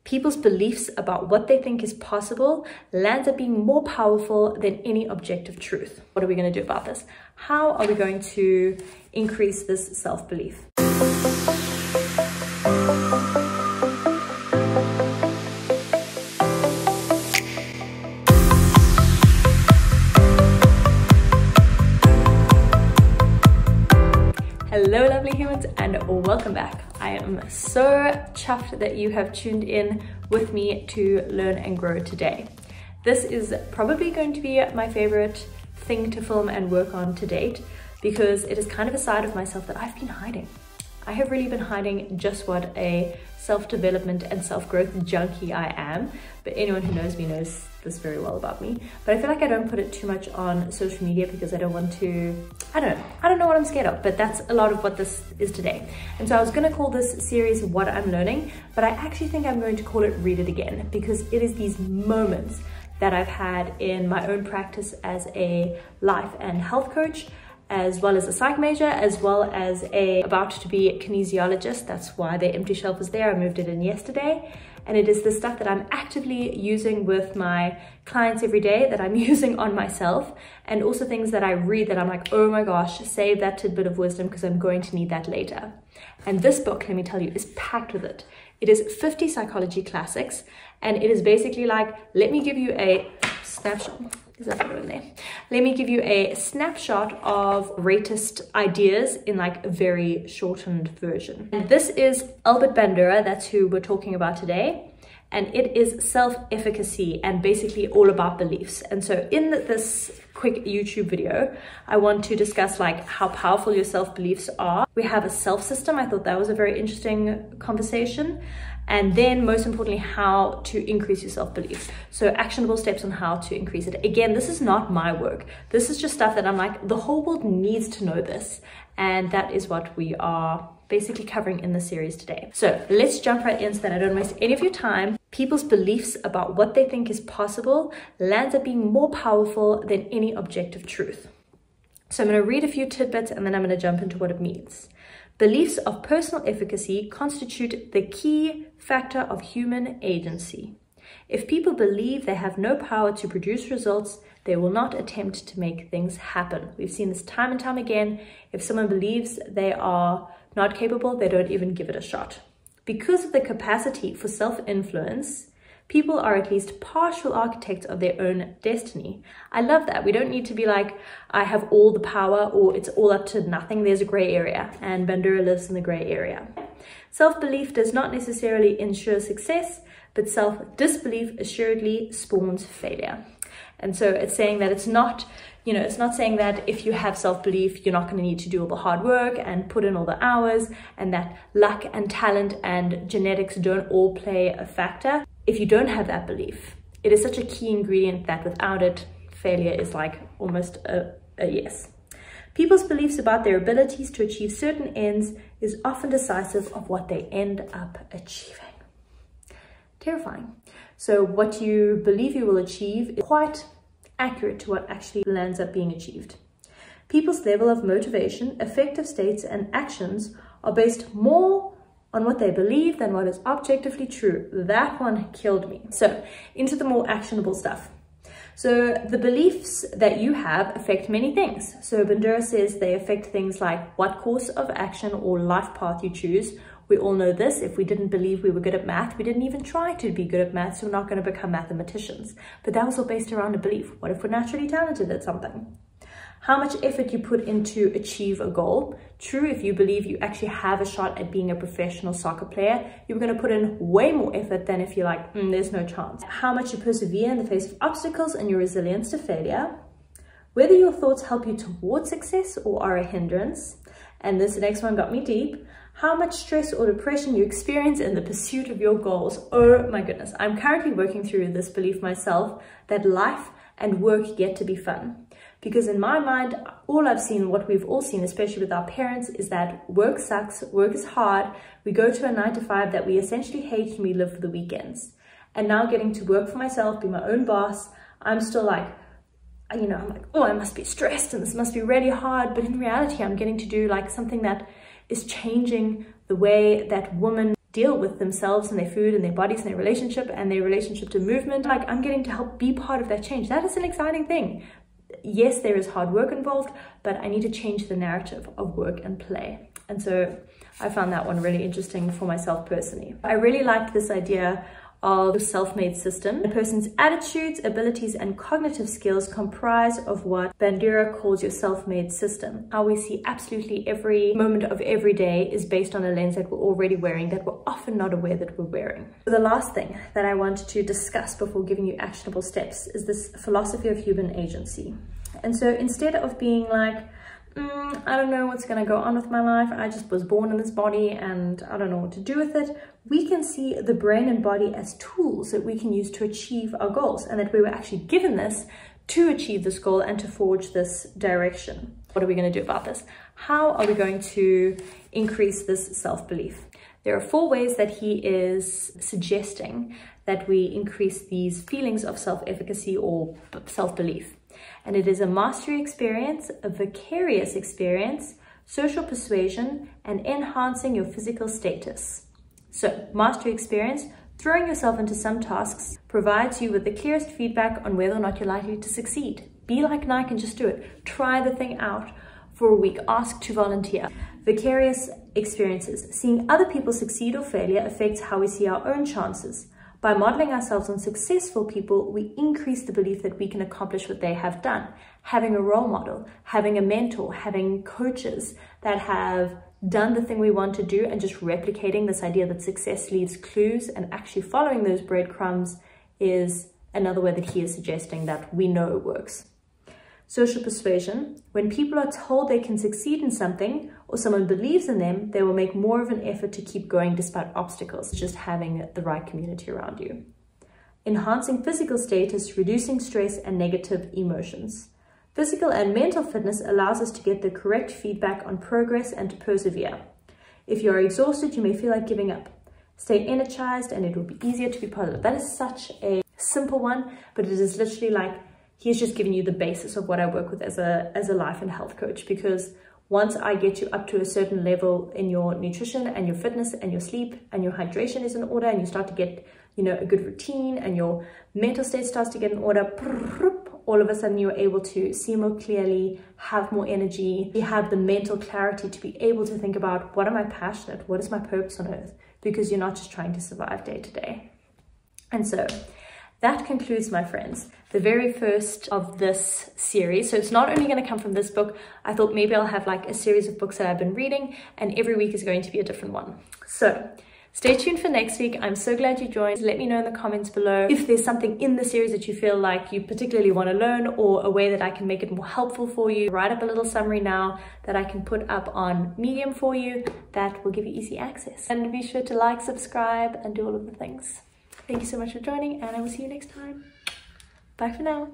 people's beliefs about what they think is possible lands up being more powerful than any objective truth. What are we going to do about this? How are we going to increase this self-belief? Hello lovely humans and welcome back. I am so chuffed that you have tuned in with me to learn and grow today. This is probably going to be my favorite thing to film and work on to date because it is kind of a side of myself that I've been hiding. I have really been hiding just what a self-development and self-growth junkie I am, but anyone who knows me knows this very well about me. But I feel like I don't put it too much on social media because I don't want to, I don't know what I'm scared of, but that's a lot of what this is today. And so I was gonna call this series What I'm Learning, but I actually think I'm going to call it Read It Again because it is these moments that I've had in my own practice as a life and health coach, as well as a psych major, as well as about to be a kinesiologist. That's why the empty shelf is there. I moved it in yesterday. And it is the stuff that I'm actively using with my clients every day, that I'm using on myself, and also things that I read that I'm like, oh my gosh, save that tidbit of wisdom because I'm going to need that later. And this book, let me tell you, is packed with it. It is 50 psychology classics, and it is basically like, let me give you a snapshot. Is that photo in there? Let me give you a snapshot of greatest ideas in like a very shortened version. And this is Albert Bandura, that's who we're talking about today. And it is self-efficacy and basically all about beliefs. And so in this quick YouTube video, I want to discuss like how powerful your self-beliefs are. We have a self system. I thought that was a very interesting conversation. And then most importantly, how to increase your self-belief. So actionable steps on how to increase it. Again, this is not my work. This is just stuff that I'm like, the whole world needs to know this. And that is what we are basically covering in the series today. So let's jump right in so that I don't waste any of your time. People's beliefs about what they think is possible lands up being more powerful than any objective truth. So I'm going to read a few tidbits and then I'm going to jump into what it means. Beliefs of personal efficacy constitute the key factor of human agency. If people believe they have no power to produce results, they will not attempt to make things happen. We've seen this time and time again. If someone believes they are not capable, they don't even give it a shot. Because of the capacity for self-influence, people are at least partial architects of their own destiny. I love that. We don't need to be like, I have all the power or it's all up to nothing. There's a gray area, and Bandura lives in the gray area. Self-belief does not necessarily ensure success, but self-disbelief assuredly spawns failure. And so it's saying that it's not, it's not saying that if you have self-belief, you're not going to need to do all the hard work and put in all the hours, and that luck and talent and genetics don't all play a factor. If you don't have that belief, it is such a key ingredient that without it, failure is like almost a yes. People's beliefs about their abilities to achieve certain ends is often decisive of what they end up achieving. Terrifying. So what you believe you will achieve is quite accurate to what actually lands up being achieved. People's level of motivation, affective states, and actions are based more on what they believe than what is objectively true. That one killed me. So into the more actionable stuff. So the beliefs that you have affect many things. So Bandura says they affect things like what course of action or life path you choose. We all know this. If we didn't believe we were good at math, we didn't even try to be good at math, so we're not going to become mathematicians. But that was all based around a belief. What if we're naturally talented at something? How much effort you put into achieve a goal. True, if you believe you actually have a shot at being a professional soccer player, you're going to put in way more effort than if you're like, there's no chance. How much you persevere in the face of obstacles and your resilience to failure. Whether your thoughts help you towards success or are a hindrance. And this next one got me deep. How much stress or depression you experience in the pursuit of your goals. Oh my goodness. I'm currently working through this belief myself that life and work get to be fun. Because in my mind, all I've seen, what we've all seen, especially with our parents, is that work sucks, work is hard. We go to a 9-to-5 that we essentially hate and we live for the weekends. And now getting to work for myself, be my own boss, I'm still like, I'm like, oh, I must be stressed and this must be really hard. But in reality, I'm getting to do like something that is changing the way that women deal with themselves and their food and their bodies and their relationship to movement. Like, I'm getting to help be part of that change. That is an exciting thing. Yes, there is hard work involved, but I need to change the narrative of work and play. And so I found that one really interesting for myself personally. I really liked this idea of the Selfmade system. A person's attitudes, abilities, and cognitive skills comprise of what Bandura calls your self-made system. How we see absolutely every moment of every day is based on a lens that we're already wearing, that we're often not aware that we're wearing. So the last thing that I want to discuss before giving you actionable steps is this philosophy of human agency. And so instead of being like, I don't know what's going to go on with my life, I just was born in this body and I don't know what to do with it, we can see the brain and body as tools that we can use to achieve our goals, and that we were actually given this to achieve this goal and to forge this direction. What are we going to do about this? How are we going to increase this self-belief? There are 4 ways that he is suggesting that we increase these feelings of self-efficacy or self-belief. And it is a mastery experience, a vicarious experience, social persuasion, and enhancing your physical status. So, mastery experience, throwing yourself into some tasks, provides you with the clearest feedback on whether or not you're likely to succeed. Be like Nike and just do it. Try the thing out for a week. Ask to volunteer. Vicarious experiences, seeing other people succeed or failure affects how we see our own chances. By modeling ourselves on successful people, we increase the belief that we can accomplish what they have done. Having a role model, having a mentor, having coaches that have done the thing we want to do, and just replicating this idea that success leaves clues and actually following those breadcrumbs is another way that he is suggesting that we know works. Social persuasion, when people are told they can succeed in something or someone believes in them, they will make more of an effort to keep going despite obstacles, just having the right community around you. Enhancing physical status, reducing stress and negative emotions. Physical and mental fitness allows us to get the correct feedback on progress and to persevere. If you are exhausted, you may feel like giving up. Stay energized and it will be easier to be positive. That is such a simple one, but it is literally like, he's just giving you the basis of what I work with as a life and health coach, because once I get you up to a certain level in your nutrition and your fitness and your sleep and your hydration is in order, and you start to get, a good routine and your mental state starts to get in order, all of a sudden you're able to see more clearly, have more energy, you have the mental clarity to be able to think about, what am I passionate? What is my purpose on earth? Because you're not just trying to survive day to day. And so that concludes, my friends, the very first of this series. So it's not only going to come from this book. I thought maybe I'll have like a series of books that I've been reading, and every week is going to be a different one. So stay tuned for next week. I'm so glad you joined. Let me know in the comments below if there's something in the series that you feel like you particularly want to learn, or a way that I can make it more helpful for you. Write up a little summary now that I can put up on Medium for you that will give you easy access. And be sure to like, subscribe, and do all of the things. Thank you so much for joining, and I will see you next time. Bye for now.